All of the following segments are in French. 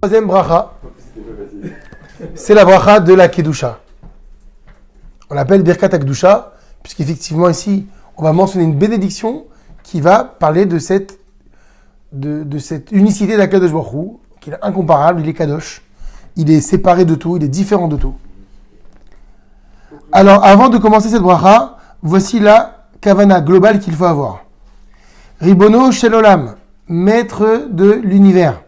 Troisième bracha, c'est la bracha de la Kedusha. On l'appelle Birkat HaKedusha, puisqu'effectivement ici, on va mentionner une bénédiction qui va parler de cette unicité d'Akadosh Baruch Hu, qu'il est incomparable, il est Kadosh, il est séparé de tout, il est différent de tout. Alors, avant de commencer cette bracha, voici la kavana globale qu'il faut avoir. Ribono Shel Olam, maître de l'univers.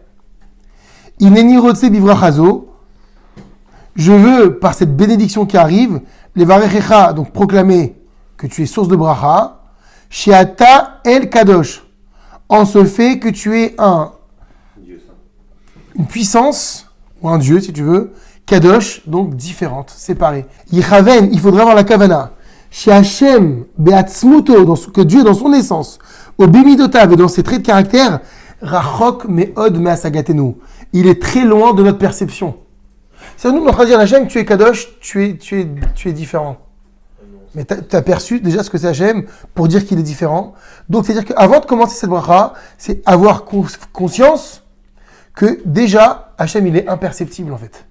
Ineni Rotse Bivrachazo, je veux, par cette bénédiction qui arrive, les Varechecha, donc proclamer que tu es source de bracha, Shiata El Kadosh, en ce fait que tu es une puissance, ou un Dieu si tu veux, Kadosh, donc différente, séparée. Yichaven, il faudrait avoir la kavana. Chez Hashem, Beatzmuto, que Dieu dans son essence, au Bimidotav et dans ses traits de caractère, Rachok Meod Measagatenu. Il est très loin de notre perception. C'est nous, on va dire Hashem, tu es Kadosh, tu es différent. Mais tu as perçu déjà ce que c'est Hashem pour dire qu'il est différent. Donc, c'est-à-dire qu'avant de commencer cette bracha, c'est avoir conscience que déjà, Hashem, il est imperceptible en fait.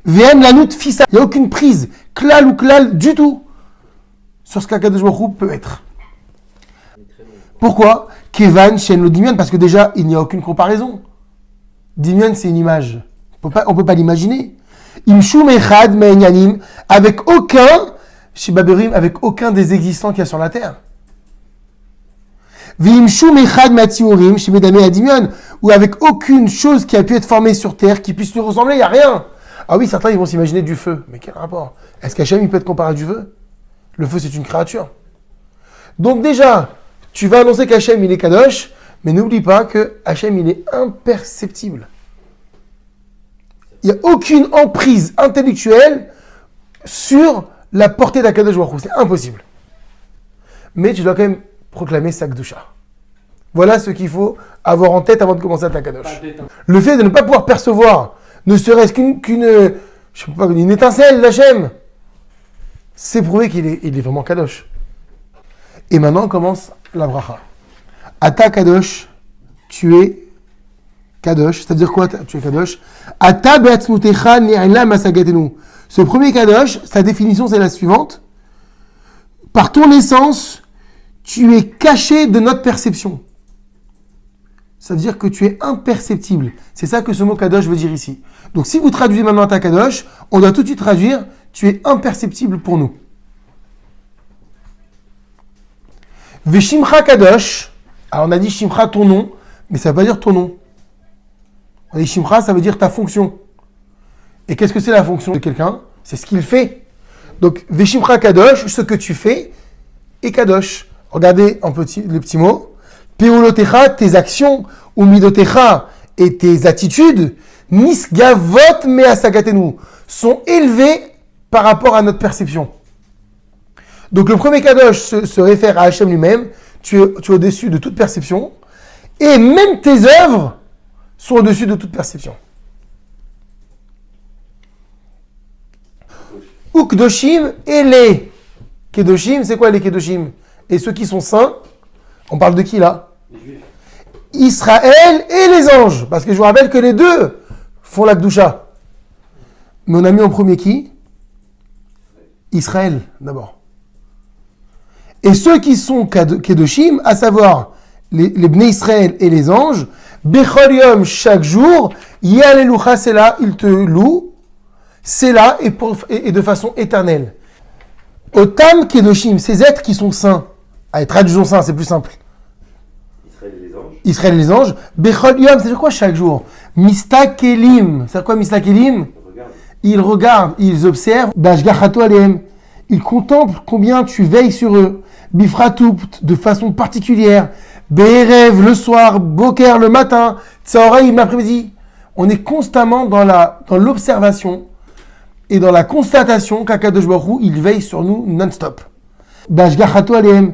VM Lanout Fissa, il n'y a aucune prise, klal ou klal du tout, sur ce qu'Akadosh Baruch Hu peut être. Pourquoi Kevan, Shen, le Dimion, parce que déjà, il n'y a aucune comparaison. Dimion, c'est une image. On ne peut pas l'imaginer. Imshum Echad Me'enyanim, avec aucun des existants qu'il y a sur la terre. Vimshum Echad Matiurim, chez Medame Adimion, ou avec aucune chose qui a pu être formée sur terre qui puisse lui ressembler, il n'y a rien. Ah oui, certains ils vont s'imaginer du feu. Mais quel rapport? Est-ce qu'Hachem il peut être comparé à du feu? Le feu c'est une créature. Donc déjà, tu vas annoncer qu'Hachem il est Kadosh, mais n'oublie pas que Hachem il est imperceptible. Il n'y a aucune emprise intellectuelle sur la portée d'Akadosh Baruch Hu. C'est impossible. Mais tu dois quand même proclamer sa Kedusha. Voilà ce qu'il faut avoir en tête avant de commencer à ta Kadosh. Le fait de ne pas pouvoir percevoir, ne serait-ce qu'une étincelle d'Hachem, c'est prouvé qu'il est vraiment Kadosh. Et maintenant, on commence la bracha. Ata Kadosh, tu es Kadosh, c'est-à-dire quoi tu es Kadosh? Ata be'atzmutecha ni'ala masagatenu. Ce premier Kadosh, sa définition c'est la suivante. Par ton essence, tu es caché de notre perception. Ça veut dire que tu es imperceptible. C'est ça que ce mot Kadosh veut dire ici. Donc si vous traduisez maintenant Ata Kadosh, on doit tout de suite traduire tu es imperceptible pour nous. Veshimcha Kadosh, alors on a dit Shimcha ton nom, mais ça ne veut pas dire ton nom. On a dit Shimcha, ça veut dire ta fonction. Et qu'est-ce que c'est la fonction de quelqu'un? C'est ce qu'il fait. Donc Veshimcha Kadosh, ce que tu fais, est Kadosh. Regardez les petits mots. Peolotecha, tes actions, ou midotecha, et tes attitudes, nisgavot measagatenu, sont élevées par rapport à notre perception. Donc le premier Kadosh se réfère à Hachem lui-même, tu es au-dessus de toute perception, et même tes œuvres sont au-dessus de toute perception. Ukdoshim et les Kedoshim, c'est quoi les Kedoshim? Et ceux qui sont saints, on parle de qui là? Israël et les anges. Parce que je vous rappelle que les deux font la Kedusha. Mais on a mis en premier qui? Israël, d'abord. Et ceux qui sont Kedoshim, à savoir les Bnei Israël et les anges, Bechol Yom, chaque jour, Yalelucha, c'est là, ils te louent, c'est là et de façon éternelle. Otam Kedoshim, ces êtres qui sont saints. Allez, traduisons saints, c'est plus simple. Israël et les anges. Bechol Yom, c'est quoi chaque jour? Mistakelim. C'est quoi Mistakelim? Ils regardent, ils observent. Bashgachato Aleem. Ils contemplent combien tu veilles sur eux. Bifratou, de façon particulière. Be'erev, le soir. Boker, le matin. Tsaoraïm, l'après-midi. On est constamment dans l'observation et dans la constatation qu'Akadosh Baruch Hu, il veille sur nous non-stop. Bashgachato Aleem.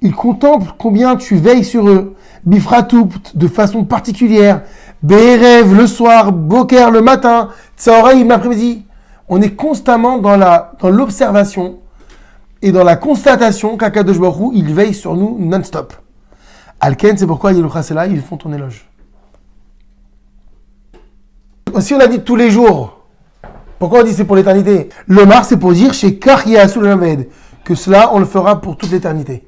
Ils contemplent combien tu veilles sur eux. Bifratou, de façon particulière. Be'erev, le soir. Boker, le matin. Tsaoraïm, l'après-midi. On est constamment dans l'observation et dans la constatation qu'Akadosh Baruch Hu, il veille sur nous non-stop. Alken, c'est pourquoi Yelucha, c'est là, ils font ton éloge. si on a dit tous les jours, pourquoi on dit c'est pour l'éternité? Lomar, c'est pour dire chez Kariyasu Lamed, que cela, on le fera pour toute l'éternité.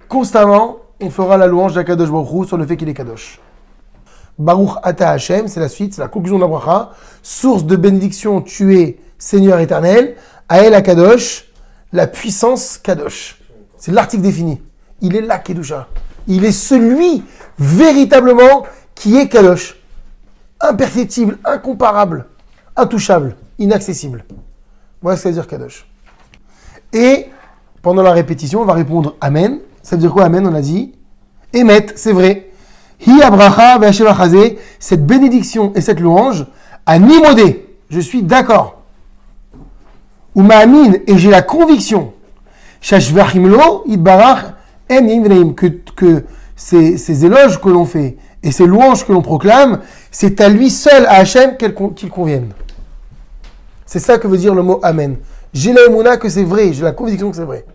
Constamment, on fera la louange d'Akadosh Baruch Hu sur le fait qu'il est Kadosh. Baruch Ata Hashem, c'est la suite, c'est la conclusion de la bracha. Source de bénédiction, tu es Seigneur éternel. Ael Akadosh, la puissance Kadosh. C'est l'article défini. Il est là, Kedusha. Il est celui, véritablement, qui est Kadosh. Imperceptible, incomparable, intouchable, inaccessible. Voilà ce que ça veut dire Kadosh. Et, pendant la répétition, on va répondre Amen. Ça veut dire quoi Amen? On a dit Emet, c'est vrai. Hi abracha ve'ashem achazé, cette bénédiction et cette louange, à nimodé, je suis d'accord. Ou ma'amin, et j'ai la conviction, shashvachimlo idbarach en nimvneim, que ces éloges que l'on fait et ces louanges que l'on proclame, c'est à lui seul, à Hachem, qu'il convienne. C'est ça que veut dire le mot Amen. J'ai la émouna que c'est vrai, j'ai la conviction que c'est vrai.